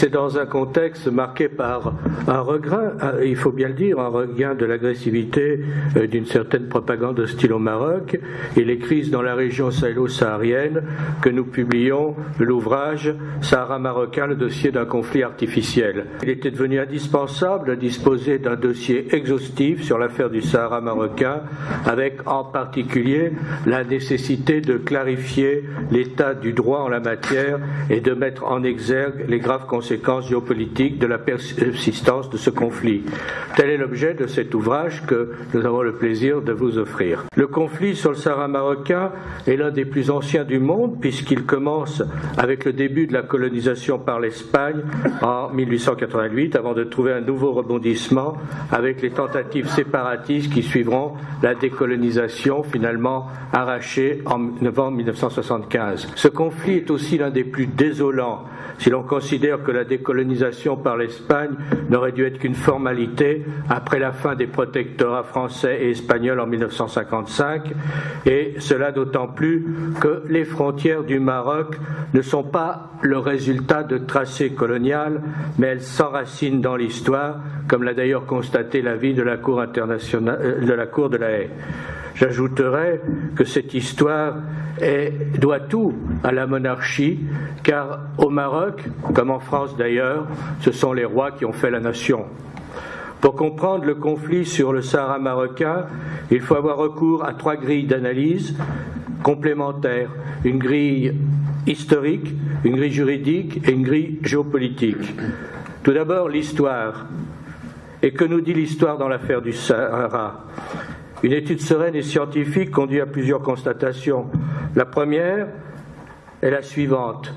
C'est dans un contexte marqué par un regain, il faut bien le dire, un regain de l'agressivité d'une certaine propagande hostile au Maroc et les crises dans la région sahélo-saharienne que nous publions l'ouvrage Sahara marocain, le dossier d'un conflit artificiel. Il était devenu indispensable de disposer d'un dossier exhaustif sur l'affaire du Sahara marocain, avec en particulier la nécessité de clarifier l'état du droit en la matière et de mettre en exergue les graves conséquences géopolitiques de la persistance de ce conflit. Tel est l'objet de cet ouvrage que nous avons le plaisir de vous offrir. Le conflit sur le Sahara marocain est l'un des plus anciens du monde puisqu'il commence avec le début de la colonisation par l'Espagne en 1888 avant de trouver un nouveau rebondissement avec les tentatives séparatistes qui suivront la décolonisation finalement arrachée en novembre 1975. Ce conflit est aussi l'un des plus désolants si l'on considère que la décolonisation par l'Espagne n'aurait dû être qu'une formalité après la fin des protectorats français et espagnols en 1955, et cela d'autant plus que les frontières du Maroc ne sont pas le résultat de tracés colonial, mais elles s'enracinent dans l'histoire, comme l'a d'ailleurs constaté l'avis de la Cour internationale, de la Cour de la Haye. J'ajouterai que cette histoire doit tout à la monarchie, car au Maroc, comme en France d'ailleurs, ce sont les rois qui ont fait la nation. Pour comprendre le conflit sur le Sahara marocain, il faut avoir recours à 3 grilles d'analyse complémentaires, une grille historique, une grille juridique et une grille géopolitique. Tout d'abord, l'histoire. Et que nous dit l'histoire dans l'affaire du Sahara ? Une étude sereine et scientifique conduit à plusieurs constatations. La première est la suivante.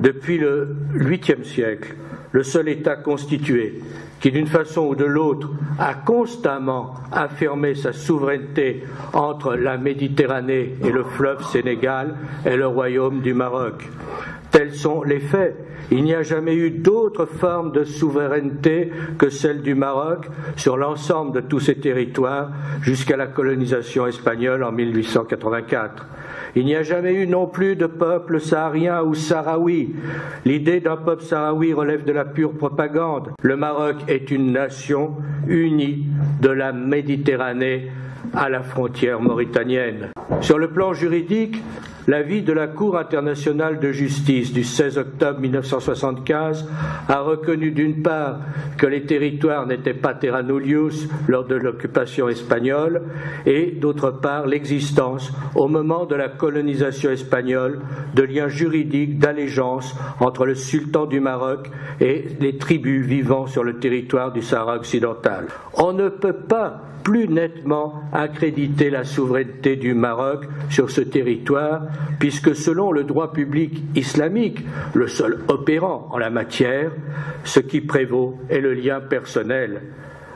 Depuis le 8e siècle, le seul État constitué qui, d'une façon ou de l'autre, a constamment affirmé sa souveraineté entre la Méditerranée et le fleuve Sénégal est le Royaume du Maroc. Tels sont les faits. Il n'y a jamais eu d'autre forme de souveraineté que celle du Maroc sur l'ensemble de tous ces territoires jusqu'à la colonisation espagnole en 1884. Il n'y a jamais eu non plus de peuple saharien ou sahraoui. L'idée d'un peuple sahraoui relève de la pure propagande. Le Maroc est une nation unie de la Méditerranée à la frontière mauritanienne. Sur le plan juridique, l'avis de la Cour internationale de justice du 16 octobre 1975 a reconnu d'une part que les territoires n'étaient pas terra nullius lors de l'occupation espagnole et d'autre part l'existence, au moment de la colonisation espagnole, de liens juridiques d'allégeance entre le sultan du Maroc et les tribus vivant sur le territoire du Sahara occidental. On ne peut pas plus nettement accréditer la souveraineté du Maroc sur ce territoire, puisque selon le droit public islamique, le seul opérant en la matière, ce qui prévaut est le lien personnel.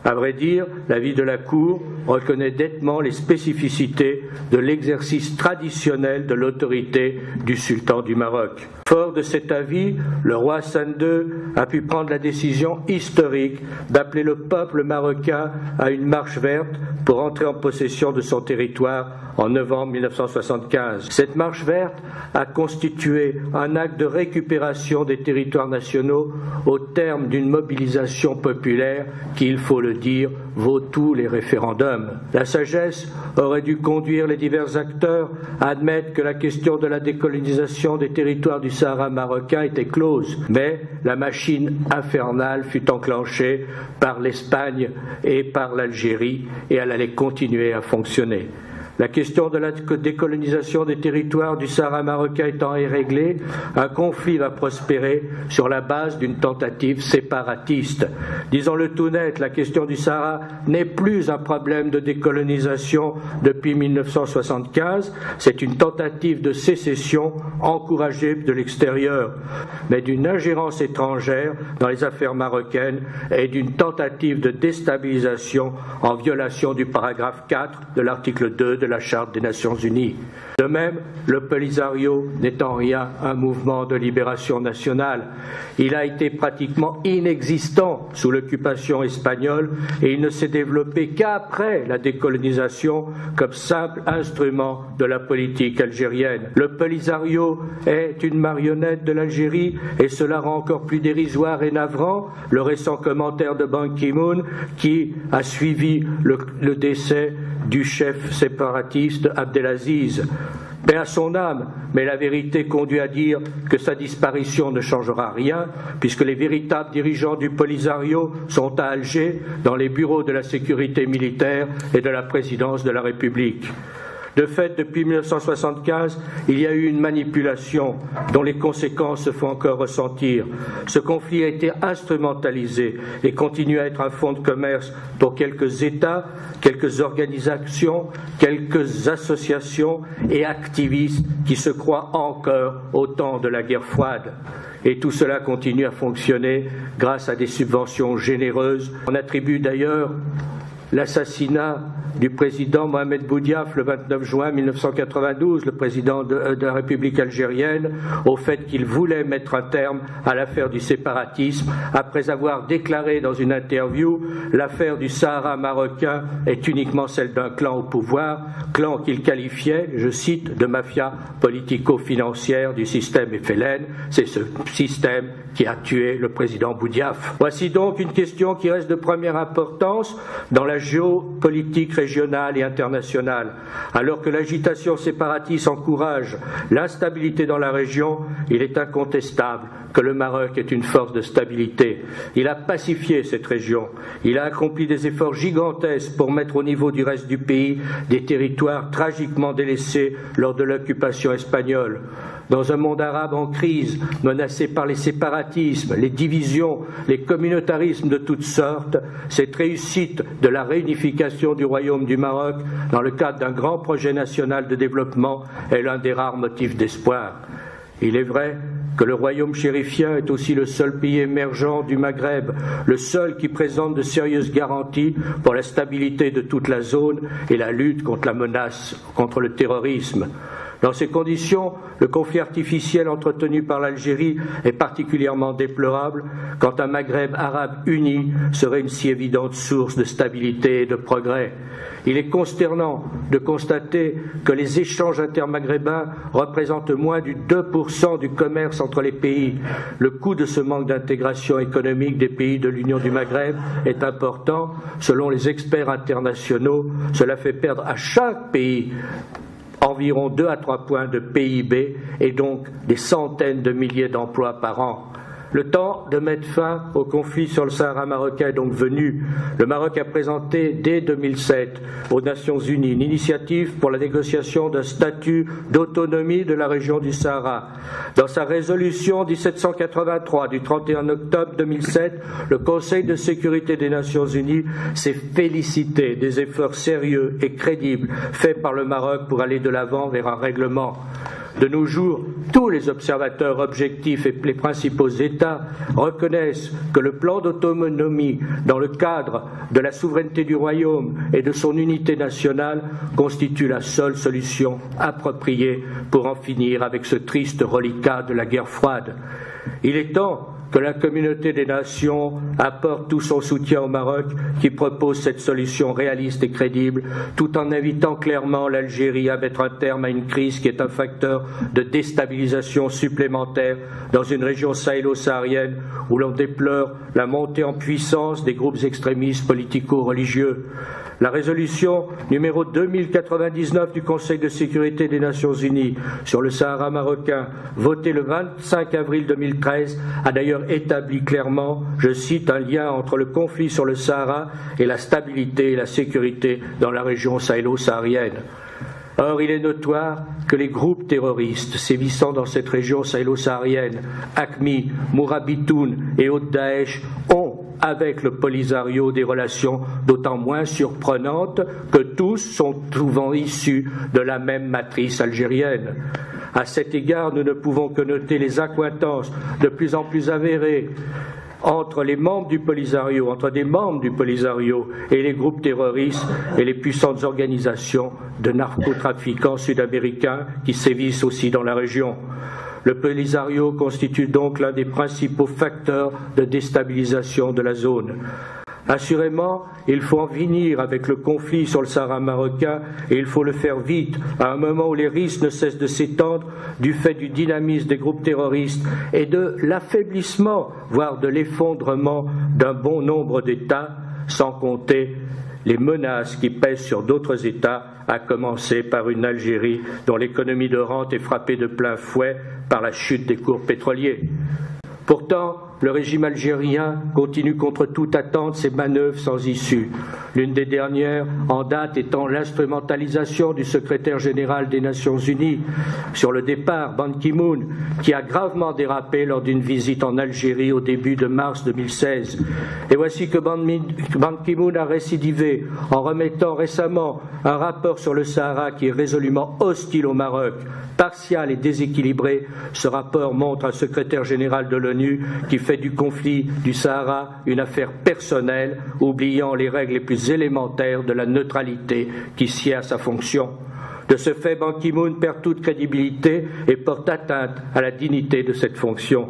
À vrai dire, l'avis de la Cour reconnaît nettement les spécificités de l'exercice traditionnel de l'autorité du sultan du Maroc. Fort de cet avis, le roi Hassan II a pu prendre la décision historique d'appeler le peuple marocain à une marche verte pour entrer en possession de son territoire en novembre 1975. Cette marche verte a constitué un acte de récupération des territoires nationaux au terme d'une mobilisation populaire qui, il faut le dire, vaut tous les référendums. La sagesse aurait dû conduire les divers acteurs à admettre que la question de la décolonisation des territoires du Sahara marocain était close, mais la machine infernale fut enclenchée par l'Espagne et par l'Algérie et elle allait continuer à fonctionner. La question de la décolonisation des territoires du Sahara marocain étant réglée, un conflit va prospérer sur la base d'une tentative séparatiste. Disons-le tout net, la question du Sahara n'est plus un problème de décolonisation depuis 1975, c'est une tentative de sécession encouragée de l'extérieur, mais d'une ingérence étrangère dans les affaires marocaines et d'une tentative de déstabilisation en violation du paragraphe 4 de l'article 2 de la Charte des Nations Unies. De même, le Polisario n'est en rien un mouvement de libération nationale. Il a été pratiquement inexistant sous l'occupation espagnole et il ne s'est développé qu'après la décolonisation comme simple instrument de la politique algérienne. Le Polisario est une marionnette de l'Algérie et cela rend encore plus dérisoire et navrant le récent commentaire de Ban Ki-moon qui a suivi le décès du chef séparatiste Abdelaziz. Paix à son âme, mais la vérité conduit à dire que sa disparition ne changera rien, puisque les véritables dirigeants du Polisario sont à Alger, dans les bureaux de la sécurité militaire et de la présidence de la République. De fait, depuis 1975, il y a eu une manipulation dont les conséquences se font encore ressentir. Ce conflit a été instrumentalisé et continue à être un fonds de commerce pour quelques États, quelques organisations, quelques associations et activistes qui se croient encore au temps de la guerre froide. Et tout cela continue à fonctionner grâce à des subventions généreuses. On attribue d'ailleurs l'assassinat du président Mohamed Boudiaf le 29 juin 1992, le président de la République algérienne, au fait qu'il voulait mettre un terme à l'affaire du séparatisme, après avoir déclaré dans une interview « L'affaire du Sahara marocain est uniquement celle d'un clan au pouvoir, clan qu'il qualifiait, je cite, de mafia politico-financière du système FLN. C'est ce système qui a tué le président Boudiaf. » Voici donc une question qui reste de première importance dans la géopolitique régionale et internationale. Alors que l'agitation séparatiste encourage l'instabilité dans la région, il est incontestable que le Maroc est une force de stabilité. Il a pacifié cette région. Il a accompli des efforts gigantesques pour mettre au niveau du reste du pays des territoires tragiquement délaissés lors de l'occupation espagnole. Dans un monde arabe en crise, menacé par les séparatismes, les divisions, les communautarismes de toutes sortes, cette réussite de la réunification du Royaume du Maroc dans le cadre d'un grand projet national de développement est l'un des rares motifs d'espoir. Il est vrai que le royaume chérifien est aussi le seul pays émergent du Maghreb, le seul qui présente de sérieuses garanties pour la stabilité de toute la zone et la lutte contre la menace, contre le terrorisme. Dans ces conditions, le conflit artificiel entretenu par l'Algérie est particulièrement déplorable quand un Maghreb arabe uni serait une si évidente source de stabilité et de progrès. Il est consternant de constater que les échanges intermaghrébins représentent moins du 2% du commerce entre les pays. Le coût de ce manque d'intégration économique des pays de l'Union du Maghreb est important. Selon les experts internationaux, cela fait perdre à chaque pays environ 2 à 3 points de PIB et donc des centaines de milliers d'emplois par an. Le temps de mettre fin au conflit sur le Sahara marocain est donc venu. Le Maroc a présenté dès 2007 aux Nations Unies une initiative pour la négociation d'un statut d'autonomie de la région du Sahara. Dans sa résolution 1783 du 31 octobre 2007, le Conseil de sécurité des Nations Unies s'est félicité des efforts sérieux et crédibles faits par le Maroc pour aller de l'avant vers un règlement. De nos jours, tous les observateurs objectifs et les principaux États reconnaissent que le plan d'autonomie dans le cadre de la souveraineté du Royaume et de son unité nationale constitue la seule solution appropriée pour en finir avec ce triste reliquat de la guerre froide. Il est temps que la communauté des nations apporte tout son soutien au Maroc qui propose cette solution réaliste et crédible tout en invitant clairement l'Algérie à mettre un terme à une crise qui est un facteur de déstabilisation supplémentaire dans une région sahélo-saharienne où l'on déplore la montée en puissance des groupes extrémistes politico-religieux. La résolution numéro 2099 du Conseil de sécurité des Nations Unies sur le Sahara marocain, votée le 25 avril 2013, a d'ailleurs établi clairement, je cite, un lien entre le conflit sur le Sahara et la stabilité et la sécurité dans la région sahélo-saharienne. Or, il est notoire que les groupes terroristes sévissant dans cette région sahélo-saharienne, AQMI, Mourabitoun et autres Daesh, ont avec le Polisario des relations d'autant moins surprenantes que tous sont souvent issus de la même matrice algérienne. À cet égard, nous ne pouvons que noter les accointances de plus en plus avérées entre les membres du Polisario, entre des membres du Polisario et les groupes terroristes et les puissantes organisations de narcotrafiquants sud-américains qui sévissent aussi dans la région. Le Polisario constitue donc l'un des principaux facteurs de déstabilisation de la zone. Assurément, il faut en finir avec le conflit sur le Sahara marocain et il faut le faire vite, à un moment où les risques ne cessent de s'étendre du fait du dynamisme des groupes terroristes et de l'affaiblissement, voire de l'effondrement d'un bon nombre d'États, sans compter les menaces qui pèsent sur d'autres États, à commencer par une Algérie dont l'économie de rente est frappée de plein fouet par la chute des cours pétroliers. Pourtant, le régime algérien continue contre toute attente ses manœuvres sans issue. L'une des dernières en date étant l'instrumentalisation du secrétaire général des Nations Unies sur le départ, Ban Ki-moon, qui a gravement dérapé lors d'une visite en Algérie au début de mars 2016. Et voici que Ban Ki-moon a récidivé en remettant récemment un rapport sur le Sahara qui est résolument hostile au Maroc. Partial et déséquilibré, ce rapport montre un secrétaire général de l'ONU qui fait du conflit du Sahara une affaire personnelle, oubliant les règles les plus élémentaires de la neutralité qui sied à sa fonction. De ce fait, Ban Ki-moon perd toute crédibilité et porte atteinte à la dignité de cette fonction.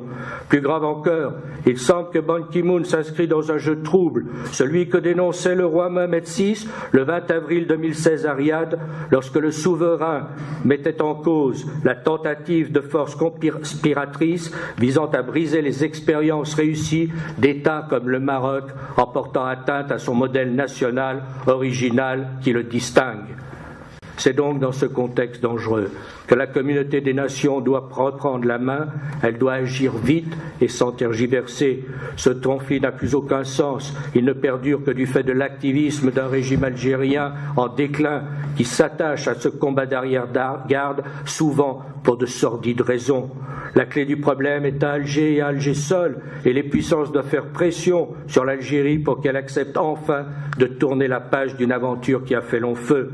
Plus grave encore, il semble que Ban Ki-moon s'inscrit dans un jeu trouble, celui que dénonçait le roi Mohamed VI le 20 avril 2016 à Riyad, lorsque le souverain mettait en cause la tentative de forces conspiratrices visant à briser les expériences réussies d'États comme le Maroc en portant atteinte à son modèle national original qui le distingue. C'est donc dans ce contexte dangereux que la communauté des nations doit reprendre la main, elle doit agir vite et sans tergiverser. Ce conflit n'a plus aucun sens, il ne perdure que du fait de l'activisme d'un régime algérien en déclin qui s'attache à ce combat d'arrière-garde, souvent pour de sordides raisons. La clé du problème est à Alger et à Alger seul, et les puissances doivent faire pression sur l'Algérie pour qu'elle accepte enfin de tourner la page d'une aventure qui a fait long feu.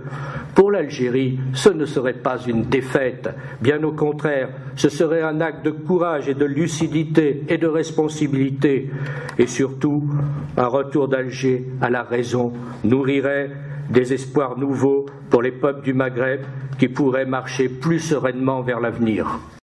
Pour l'Algérie, ce ne serait pas une défaite, bien au contraire, ce serait un acte de courage et de lucidité et de responsabilité, et surtout, un retour d'Alger à la raison nourrirait des espoirs nouveaux pour les peuples du Maghreb qui pourraient marcher plus sereinement vers l'avenir.